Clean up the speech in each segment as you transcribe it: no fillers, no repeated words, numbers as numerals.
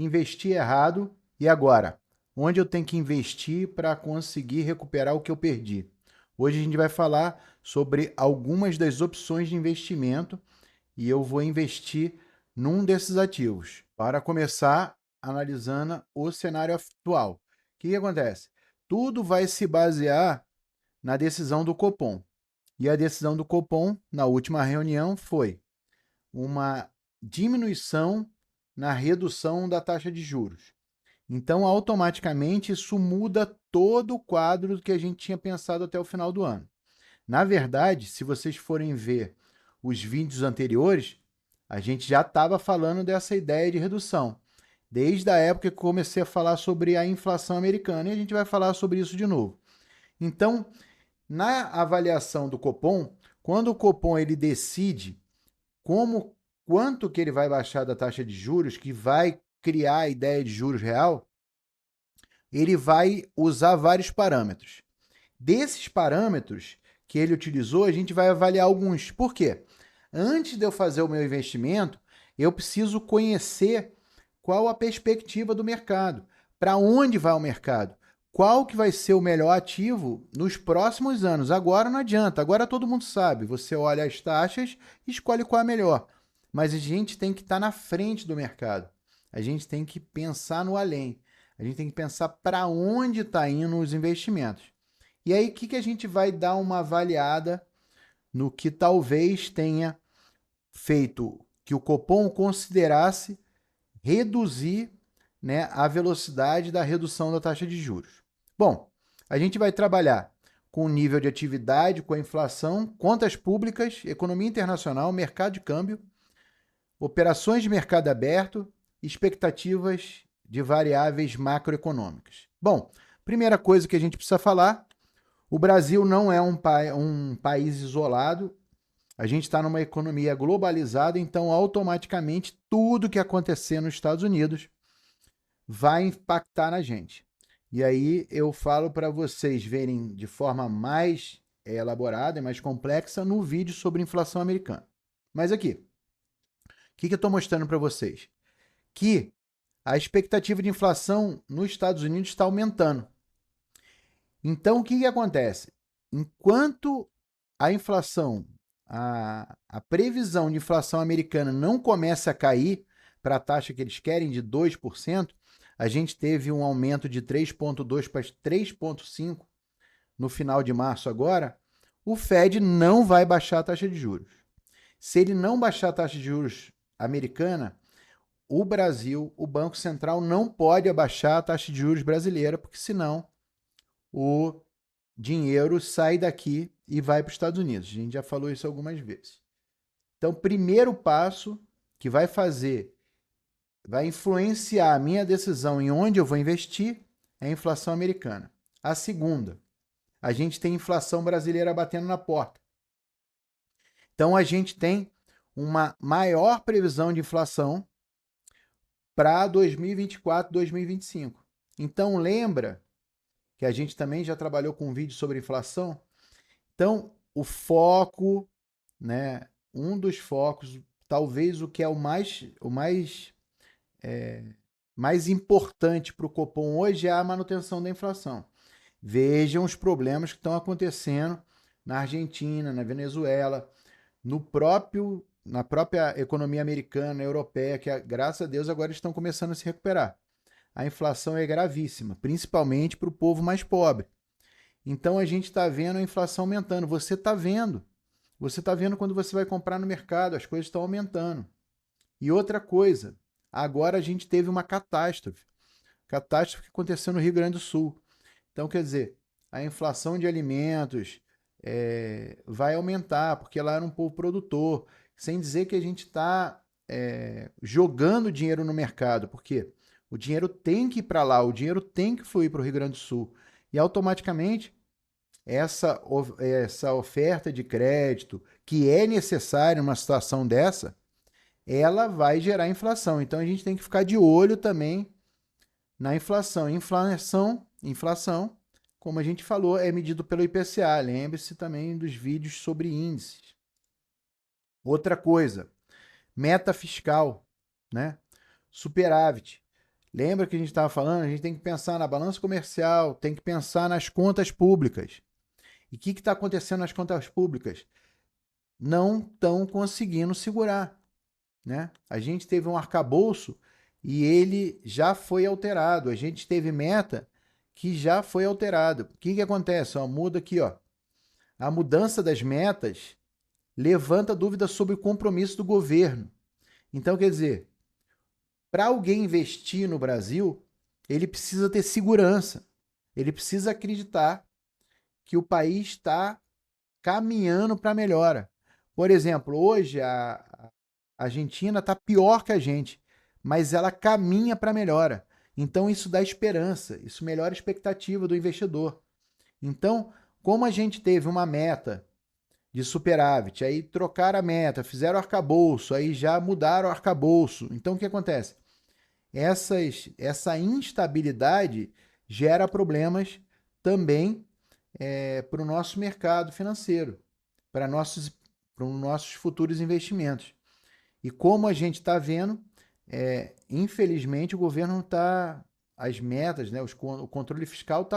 investi errado e agora? Onde eu tenho que investir para conseguir recuperar o que eu perdi? Hoje a gente vai falar sobre algumas das opções de investimento e eu vou investir num desses ativos. Para começar, analisando o cenário atual. O que acontece? Tudo vai se basear na decisão do Copom. E a decisão do Copom, na última reunião, foi uma diminuição na redução da taxa de juros. Então, automaticamente, isso muda todo o quadro que a gente tinha pensado até o final do ano. Na verdade, se vocês forem ver os vídeos anteriores, a gente já estava falando dessa ideia de redução. Desde a época que comecei a falar sobre a inflação americana, e a gente vai falar sobre isso de novo. Então, na avaliação do Copom, quando o Copom ele decide quanto que ele vai baixar da taxa de juros, que vai criar a ideia de juros real, ele vai usar vários parâmetros. Desses parâmetros que ele utilizou, a gente vai avaliar alguns. Por quê? Antes de eu fazer o meu investimento, eu preciso conhecer qual a perspectiva do mercado, para onde vai o mercado, qual que vai ser o melhor ativo nos próximos anos. Agora não adianta, agora todo mundo sabe, você olha as taxas e escolhe qual é a melhor. Mas a gente tem que estar na frente do mercado, a gente tem que pensar no além, a gente tem que pensar para onde está indo os investimentos. E aí, o que a gente vai dar uma avaliada no que talvez tenha feito que o Copom considerasse reduzir, né, a velocidade da redução da taxa de juros. Bom, a gente vai trabalhar com o nível de atividade, com a inflação, contas públicas, economia internacional, mercado de câmbio, operações de mercado aberto, expectativas de variáveis macroeconômicas. Bom, primeira coisa que a gente precisa falar: o Brasil não é um país isolado, a gente está numa economia globalizada, então automaticamente tudo que acontecer nos Estados Unidos vai impactar na gente. E aí eu falo para vocês verem de forma mais elaborada e mais complexa no vídeo sobre inflação americana. Mas aqui, o que eu estou mostrando para vocês? Que a expectativa de inflação nos Estados Unidos está aumentando. Então, o que acontece? Enquanto a inflação, a previsão de inflação americana não começa a cair para a taxa que eles querem de 2%, a gente teve um aumento de 3,2 para 3,5 no final de março agora, o Fed não vai baixar a taxa de juros. Se ele não baixar a taxa de juros americana, o Brasil, o Banco Central não pode abaixar a taxa de juros brasileira, porque senão o dinheiro sai daqui e vai para os Estados Unidos. A gente já falou isso algumas vezes. Então, primeiro passo que vai influenciar a minha decisão em onde eu vou investir é a inflação americana. A segunda, a gente tem inflação brasileira batendo na porta. Então, a gente tem uma maior previsão de inflação para 2024, 2025. Então, lembra que a gente também já trabalhou com um vídeo sobre inflação? Então, o foco, né, um dos focos, talvez o que é mais importante para o Copom hoje é a manutenção da inflação. Vejam os problemas que estão acontecendo na Argentina, na Venezuela, na própria economia americana, europeia, que graças a Deus agora estão começando a se recuperar. A inflação é gravíssima, principalmente para o povo mais pobre. Então a gente está vendo a inflação aumentando. Você está vendo. Você está vendo quando você vai comprar no mercado, as coisas estão aumentando. E outra coisa, agora a gente teve uma catástrofe. Catástrofe que aconteceu no Rio Grande do Sul. Então, quer dizer, a inflação de alimentos vai aumentar, porque lá era um povo produtor. Sem dizer que a gente está jogando dinheiro no mercado, porque o dinheiro tem que ir para lá, o dinheiro tem que fluir para o Rio Grande do Sul. E automaticamente essa oferta de crédito que é necessária numa situação dessa, ela vai gerar inflação. Então a gente tem que ficar de olho também na inflação. Inflação, como a gente falou, é medido pelo IPCA. Lembre-se também dos vídeos sobre índices. Outra coisa, meta fiscal, né? Superávit. Lembra que a gente estava falando? A gente tem que pensar na balança comercial, tem que pensar nas contas públicas. E o que está acontecendo nas contas públicas? Não estão conseguindo segurar, né? A gente teve um arcabouço e ele já foi alterado. A gente teve meta que já foi alterado. O que acontece? Ó, muda aqui, ó. A mudança das metas levanta dúvidas sobre o compromisso do governo. Então, quer dizer, para alguém investir no Brasil, ele precisa ter segurança. Ele precisa acreditar que o país está caminhando para a melhora. Por exemplo, hoje a Argentina está pior que a gente, mas ela caminha para a melhora. Então isso dá esperança, isso melhora a expectativa do investidor. Então, como a gente teve uma meta de superávit, aí trocaram a meta, fizeram o arcabouço, aí já mudaram o arcabouço. Então o que acontece? Essa instabilidade gera problemas também para o nosso mercado financeiro, para os nossos futuros investimentos. E como a gente está vendo, infelizmente o governo não está. As metas, né, o controle fiscal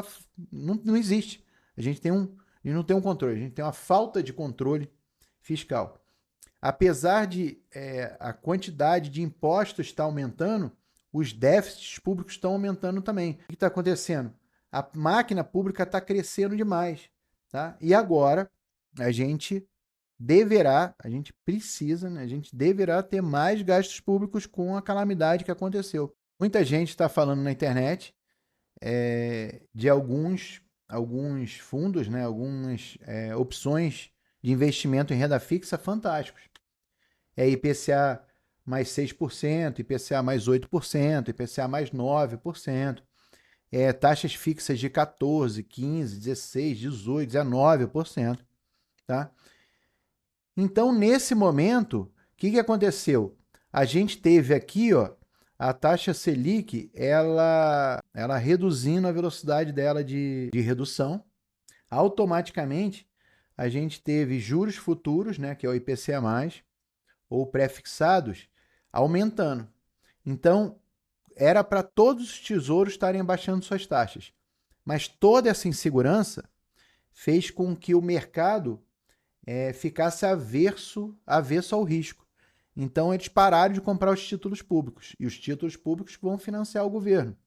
não existe. A gente não tem um controle, a gente tem uma falta de controle fiscal. Apesar de a quantidade de impostos estar aumentando, os déficits públicos estão aumentando também. O que está acontecendo? A máquina pública está crescendo demais. Tá? E agora a gente a gente precisa, né? A gente deverá ter mais gastos públicos com a calamidade que aconteceu. Muita gente está falando na internet de alguns fundos, né? Algumas opções de investimento em renda fixa fantásticos. IPCA mais 6%, IPCA mais 8%, IPCA mais 9%, taxas fixas de 14%, 15%, 16%, 18%, 19%. Tá? Então, nesse momento, o que aconteceu? A gente teve aqui, ó, a taxa Selic, ela reduzindo a velocidade dela de redução. Automaticamente, a gente teve juros futuros, né, que é o IPCA+, ou pré-fixados, aumentando. Então, era para todos os tesouros estarem abaixando suas taxas. Mas toda essa insegurança fez com que o mercado ficasse avesso ao risco. Então, eles pararam de comprar os títulos públicos. E os títulos públicos vão financiar o governo.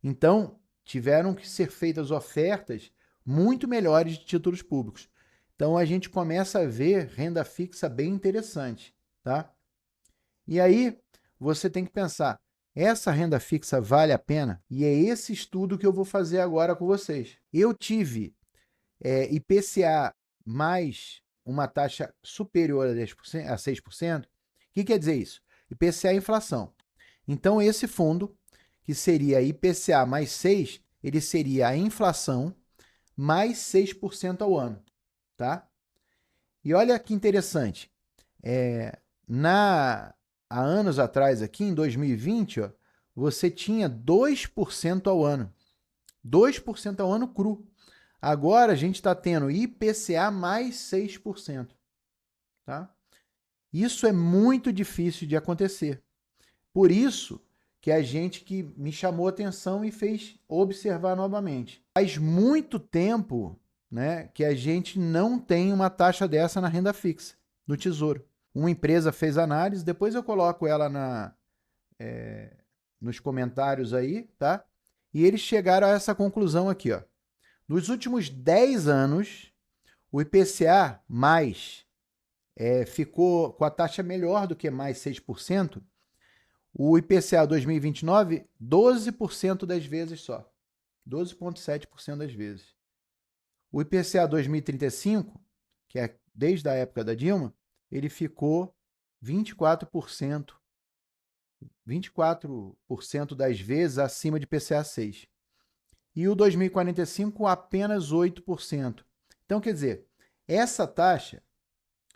Então, tiveram que ser feitas ofertas muito melhores de títulos públicos. Então, a gente começa a ver renda fixa bem interessante. Tá? E aí, você tem que pensar, essa renda fixa vale a pena? E é esse estudo que eu vou fazer agora com vocês. Eu tive IPCA mais uma taxa superior a 10%, a 6%. O que quer dizer isso? IPCA é inflação. Então, esse fundo, que seria IPCA mais 6, ele seria a inflação mais 6% ao ano. Tá? E olha que interessante. Há anos atrás, aqui em 2020, ó, você tinha 2% ao ano. 2% ao ano cru. Agora a gente está tendo IPCA mais 6%. Tá? Isso é muito difícil de acontecer. Por isso que a gente que me chamou a atenção e fez observar novamente. Faz muito tempo, né, que a gente não tem uma taxa dessa na renda fixa, no Tesouro. Uma empresa fez análise, depois eu coloco ela nos comentários aí, tá? E eles chegaram a essa conclusão aqui, ó. Nos últimos 10 anos, o IPCA mais ficou com a taxa melhor do que mais 6%. O IPCA 2029, 12% das vezes só. 12,7% das vezes. O IPCA 2035, que é desde a época da Dilma, ele ficou 24%. 24% das vezes acima de IPCA 6. E o 2045, apenas 8%. Então, quer dizer, essa taxa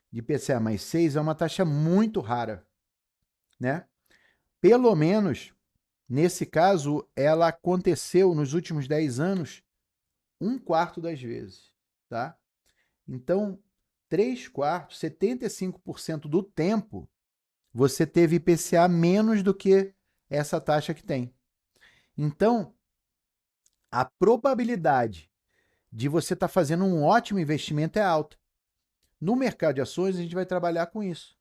de IPCA mais 6 é uma taxa muito rara, né? Pelo menos, nesse caso, ela aconteceu nos últimos 10 anos 1/4 das vezes, tá? Então, 3/4, 75% do tempo, você teve IPCA menos do que essa taxa que tem. Então, a probabilidade de você estar fazendo um ótimo investimento é alta. No mercado de ações, a gente vai trabalhar com isso.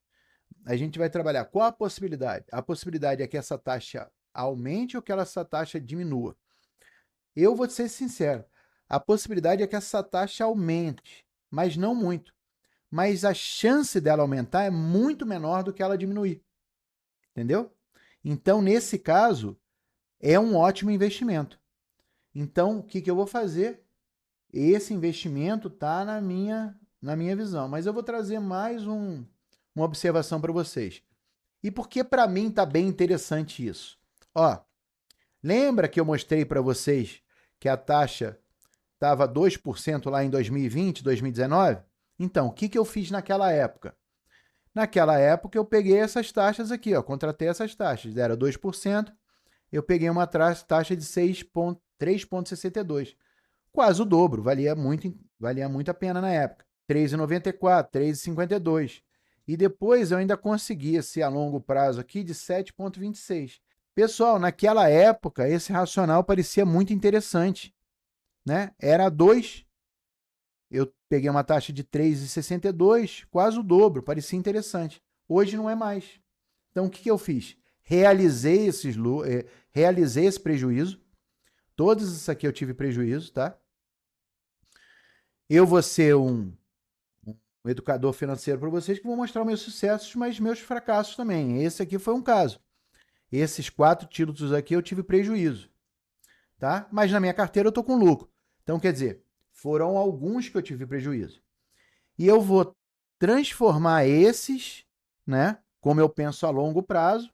A gente vai trabalhar qual a possibilidade? A possibilidade é que essa taxa aumente ou que essa taxa diminua. Eu vou ser sincero, a possibilidade é que essa taxa aumente, mas não muito. Mas a chance dela aumentar é muito menor do que ela diminuir. Entendeu? Então, nesse caso, é um ótimo investimento. Então, o que eu vou fazer? Esse investimento está na minha visão, mas eu vou trazer mais uma observação para vocês. E por que para mim está bem interessante isso? Ó, lembra que eu mostrei para vocês que a taxa estava 2% lá em 2020, 2019? Então, o que eu fiz naquela época? Naquela época eu peguei essas taxas aqui, ó, contratei essas taxas, era 2%, eu peguei uma taxa de 3,62. Quase o dobro, valia muito a pena na época. 3,94, 3,52. E depois eu ainda consegui esse a longo prazo aqui de 7,26. Pessoal, naquela época esse racional parecia muito interessante, né? Era 2, eu peguei uma taxa de 3,62, quase o dobro, parecia interessante. Hoje não é mais. Então o que eu fiz? Realizei esse prejuízo. Todos isso aqui eu tive prejuízo, tá? Eu vou ser um educador financeiro para vocês que vou mostrar meus sucessos, mas meus fracassos também. Esse aqui foi um caso. Esses 4 títulos aqui eu tive prejuízo, tá? Mas na minha carteira eu tô com lucro. Então, quer dizer, foram alguns que eu tive prejuízo. E eu vou transformar esses, né, como eu penso a longo prazo,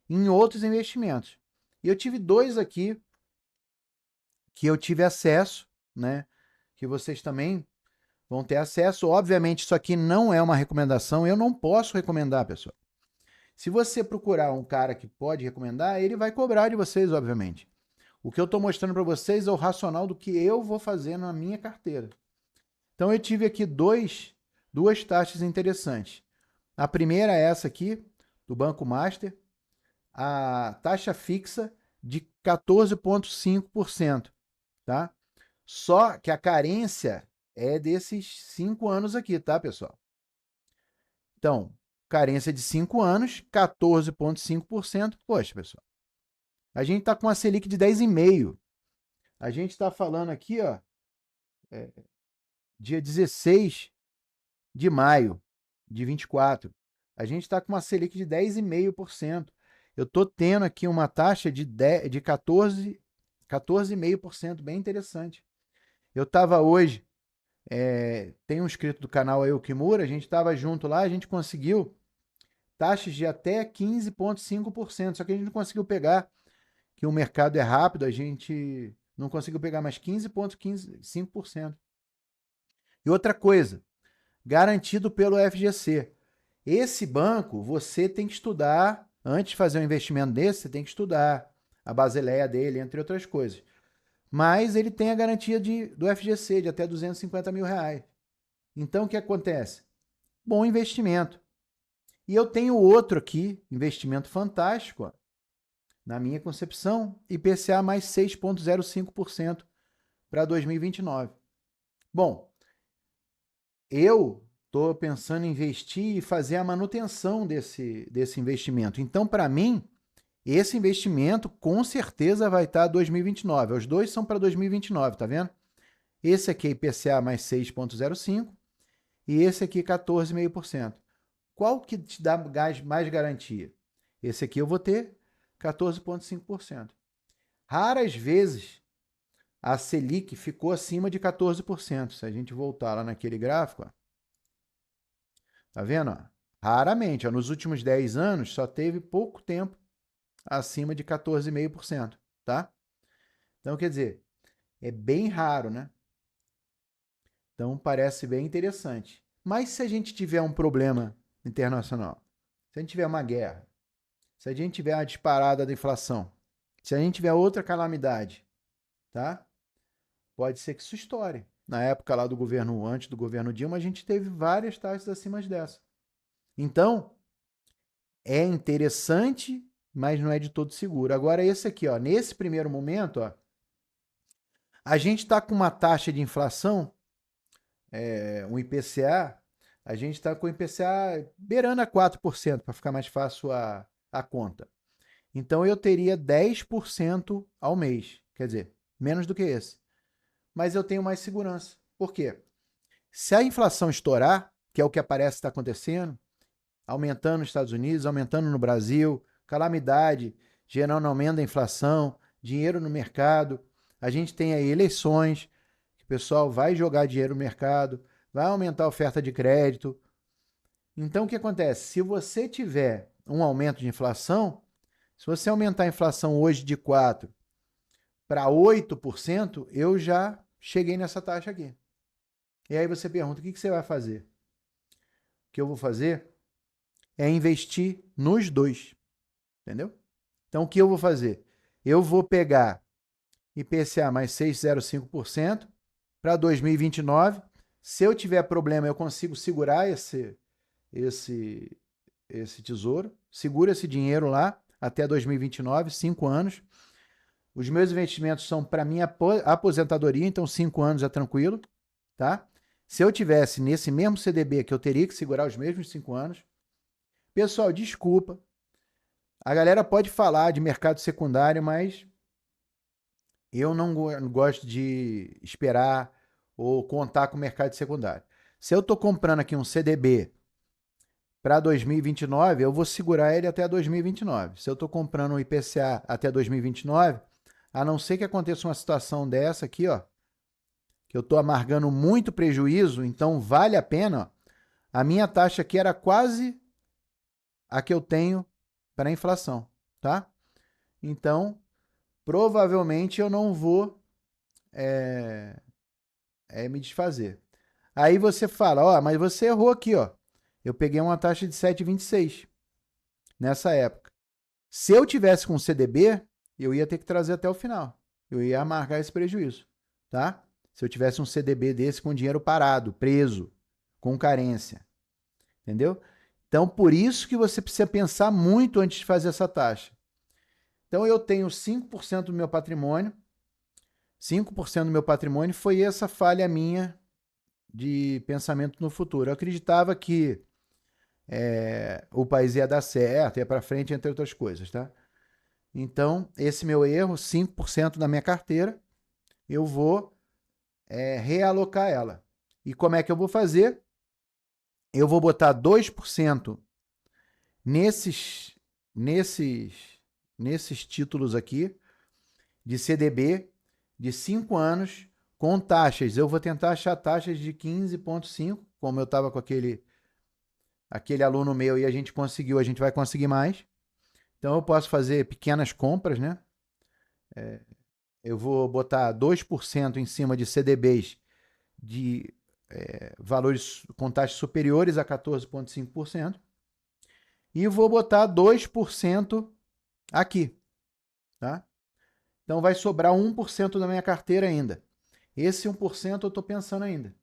em outros investimentos. E eu tive 2 aqui que eu tive acesso, né, que vocês também vão ter acesso. Obviamente, isso aqui não é uma recomendação, eu não posso recomendar, pessoal. Se você procurar um cara que pode recomendar, ele vai cobrar de vocês, obviamente. O que eu estou mostrando para vocês é o racional do que eu vou fazer na minha carteira. Então, eu tive aqui duas taxas interessantes. A primeira é essa aqui, do Banco Master, a taxa fixa de 14,5%, tá? Só que a carência é desses 5 anos aqui, tá, pessoal? Então, carência de 5 anos, 14,5%. Poxa, pessoal, a gente está com uma Selic de 10,5%. A gente está falando aqui, ó, dia 16 de maio de 24. A gente está com uma Selic de 10,5%. Eu estou tendo aqui uma taxa de 14,5%, bem interessante. Eu estava hoje, tem um inscrito do canal aí, o Kimura, a gente estava junto lá, a gente conseguiu taxas de até 15,5%, só que a gente não conseguiu pegar, que o mercado é rápido, a gente não conseguiu pegar mais 15,5%. E outra coisa, garantido pelo FGC. Esse banco, você tem que estudar, antes de fazer um investimento desse, você tem que estudar a Basileia dele, entre outras coisas. Mas ele tem a garantia do FGC de até 250 mil reais. Então, o que acontece? Bom investimento. E eu tenho outro aqui, investimento fantástico, ó, na minha concepção, IPCA mais 6,05% para 2029. Bom, eu estou pensando em investir e fazer a manutenção desse investimento. Então, para mim, esse investimento com certeza vai estar 2029. Os dois são para 2029, tá vendo? Esse aqui é IPCA mais 6,05 e esse aqui 14,5%. Qual que te dá mais garantia? Esse aqui eu vou ter 14,5%. Raras vezes a Selic ficou acima de 14%. Se a gente voltar lá naquele gráfico, ó, tá vendo? Ó? Raramente, ó, nos últimos 10 anos só teve pouco tempo acima de 14,5%, tá? Então, quer dizer, é bem raro, né? Então, parece bem interessante. Mas se a gente tiver um problema internacional, se a gente tiver uma guerra, se a gente tiver uma disparada da inflação, se a gente tiver outra calamidade, tá? Pode ser que isso estoure. Na época lá do governo, antes do governo Dilma, a gente teve várias taxas acima dessa. Então, é interessante mas não é de todo seguro. Agora, esse aqui, ó, nesse primeiro momento, ó, a gente está com uma taxa de inflação, um IPCA, a gente está com o IPCA beirando a 4%, para ficar mais fácil a conta. Então, eu teria 10% ao mês, quer dizer, menos do que esse. Mas eu tenho mais segurança. Por quê? Se a inflação estourar, que é o que parece estar acontecendo, aumentando nos Estados Unidos, aumentando no Brasil, calamidade, gerando aumento da inflação, dinheiro no mercado, a gente tem aí eleições, que o pessoal vai jogar dinheiro no mercado, vai aumentar a oferta de crédito. Então, o que acontece? Se você tiver um aumento de inflação, se você aumentar a inflação hoje de 4% para 8%, eu já cheguei nessa taxa aqui. E aí você pergunta, o que você vai fazer? O que eu vou fazer é investir nos dois, entendeu? Então, o que eu vou fazer? Eu vou pegar IPCA mais 6,05% para 2029. Se eu tiver problema, eu consigo segurar esse tesouro, segura esse dinheiro lá até 2029, 5 anos. Os meus investimentos são para minha aposentadoria, então 5 anos é tranquilo, tá? Se eu tivesse nesse mesmo CDB que eu teria que segurar os mesmos 5 anos. Pessoal, desculpa. A galera pode falar de mercado secundário, mas eu não gosto de esperar ou contar com o mercado secundário. Se eu estou comprando aqui um CDB para 2029, eu vou segurar ele até 2029. Se eu estou comprando um IPCA até 2029, a não ser que aconteça uma situação dessa aqui, ó, que eu estou amargando muito prejuízo, então vale a pena. Ó, a minha taxa aqui era quase a que eu tenho para a inflação, tá? Então, provavelmente eu não vou me desfazer. Aí você fala, ó, mas você errou aqui, ó. Eu peguei uma taxa de 7,26 nessa época. Se eu tivesse com CDB, eu ia ter que trazer até o final. Eu ia amargar esse prejuízo, tá? Se eu tivesse um CDB desse com dinheiro parado, preso, com carência, entendeu? Então, por isso que você precisa pensar muito antes de fazer essa taxa. Então, eu tenho 5% do meu patrimônio. 5% do meu patrimônio foi essa falha minha de pensamento no futuro. Eu acreditava que o país ia dar certo, ia para frente, entre outras coisas, tá? Então, esse meu erro, 5% da minha carteira, eu vou realocar ela. E como é que eu vou fazer? Eu vou botar 2% nesses, nesses, nesses títulos aqui de CDB de 5 anos com taxas. Eu vou tentar achar taxas de 15,5, como eu estava com aquele aluno meu e a gente conseguiu, a gente vai conseguir mais. Então eu posso fazer pequenas compras, né? Eu vou botar 2% em cima de CDBs de valores com taxas superiores a 14,5% e vou botar 2% aqui, tá? Então vai sobrar 1% da minha carteira ainda. Esse 1% eu estou pensando ainda.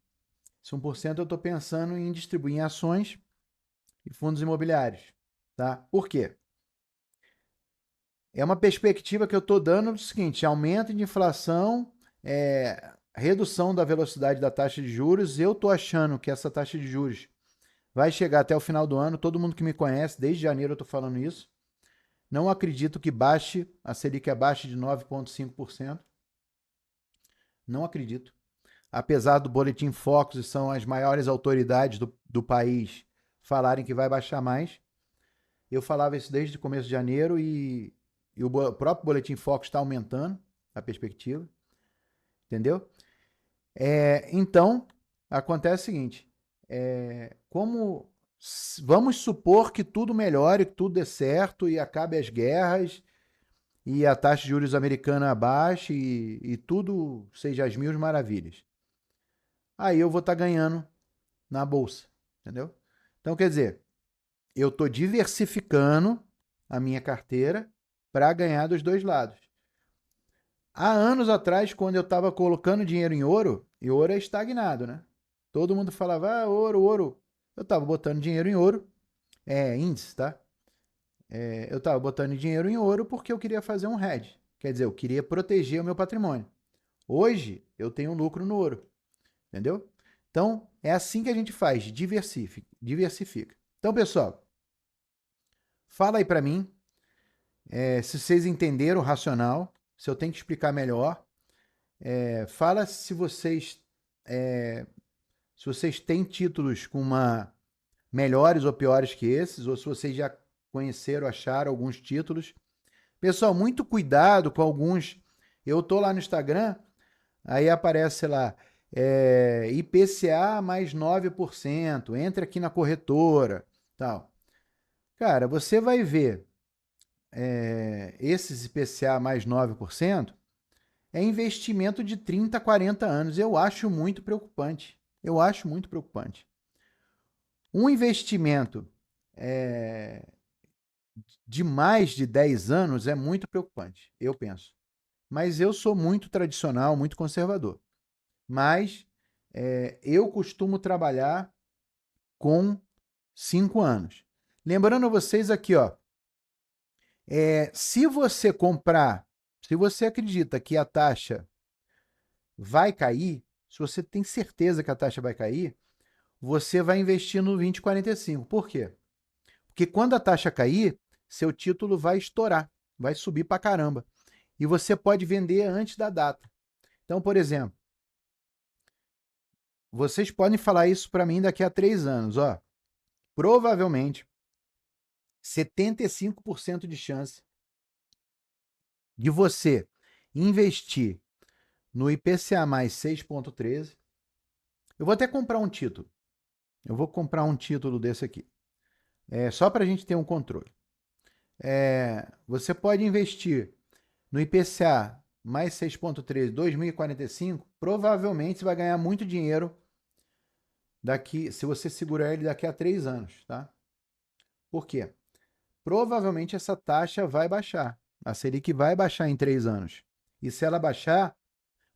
Esse 1% eu estou pensando em distribuir em ações e fundos imobiliários, tá? Por quê? É uma perspectiva que eu estou dando do seguinte: aumento de inflação, redução da velocidade da taxa de juros. Eu estou achando que essa taxa de juros vai chegar até o final do ano. Todo mundo que me conhece, desde janeiro eu estou falando isso. Não acredito que baixe, a Selic abaixo de 9,5%. Não acredito. Apesar do Boletim Focus, e são as maiores autoridades do país, falarem que vai baixar mais. Eu falava isso desde o começo de janeiro e o próprio Boletim Focus está aumentando a perspectiva. Entendeu? Então, acontece o seguinte: como vamos supor que tudo melhore, que tudo dê certo e acabe as guerras e a taxa de juros americana abaixe e tudo seja as mil maravilhas. Aí eu vou estar ganhando na bolsa, entendeu? Então, quer dizer, eu estou diversificando a minha carteira para ganhar dos dois lados. Há anos atrás, quando eu estava colocando dinheiro em ouro, e ouro é estagnado, né? Todo mundo falava, ouro, ouro. Eu estava botando dinheiro em ouro, índice, tá? eu estava botando dinheiro em ouro porque eu queria fazer um hedge. Quer dizer, eu queria proteger o meu patrimônio. Hoje, eu tenho lucro no ouro. Entendeu? Então, é assim que a gente faz, diversifica. Então, pessoal, fala aí para mim se vocês entenderam o racional, se eu tenho que explicar melhor. Fala se vocês têm títulos com melhores ou piores que esses, ou se vocês já conheceram, acharam alguns títulos. Pessoal, muito cuidado com alguns. Eu tô lá no Instagram, aí aparece lá, IPCA mais 9%, entre aqui na corretora, tal. Cara, você vai ver esses IPCA mais 9% é investimento de 30, 40 anos. Eu acho muito preocupante. Eu acho muito preocupante. Um investimento de mais de 10 anos é muito preocupante, eu penso. Mas eu sou muito tradicional, muito conservador. Mas eu costumo trabalhar com 5 anos. Lembrando a vocês aqui, ó, se você comprar, se você acredita que a taxa vai cair, se você tem certeza que a taxa vai cair, você vai investir no 2045. Por quê? Porque quando a taxa cair, seu título vai estourar, vai subir pra caramba. E você pode vender antes da data. Então, por exemplo, vocês podem falar isso para mim daqui a 3 anos. Ó, provavelmente, 75% de chance de você investir no IPCA mais 6,13. Eu vou até comprar um título. Eu vou comprar um título desse aqui. Só para a gente ter um controle. Você pode investir no IPCA mais 6,13, 2045. Provavelmente você vai ganhar muito dinheiro se você segurar ele daqui a 3 anos, tá? Por quê? Provavelmente essa taxa vai baixar. A Selic vai baixar em 3 anos. E se ela baixar,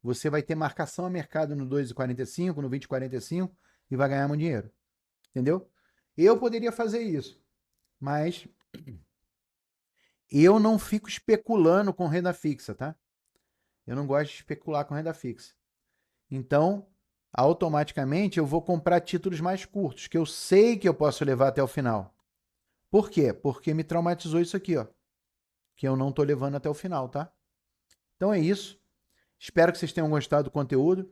você vai ter marcação a mercado no 2,45, no 20,45 e vai ganhar muito dinheiro. Entendeu? Eu poderia fazer isso, mas eu não fico especulando com renda fixa, tá? Eu não gosto de especular com renda fixa. Então, automaticamente eu vou comprar títulos mais curtos, que eu sei que eu posso levar até o final. Por quê? Porque me traumatizou isso aqui, ó, que eu não tô levando até o final, tá? Então é isso. Espero que vocês tenham gostado do conteúdo.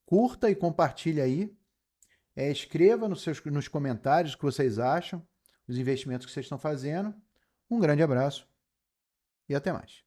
Curta e compartilhe aí. Escreva nos comentários o que vocês acham, os investimentos que vocês estão fazendo. Um grande abraço e até mais.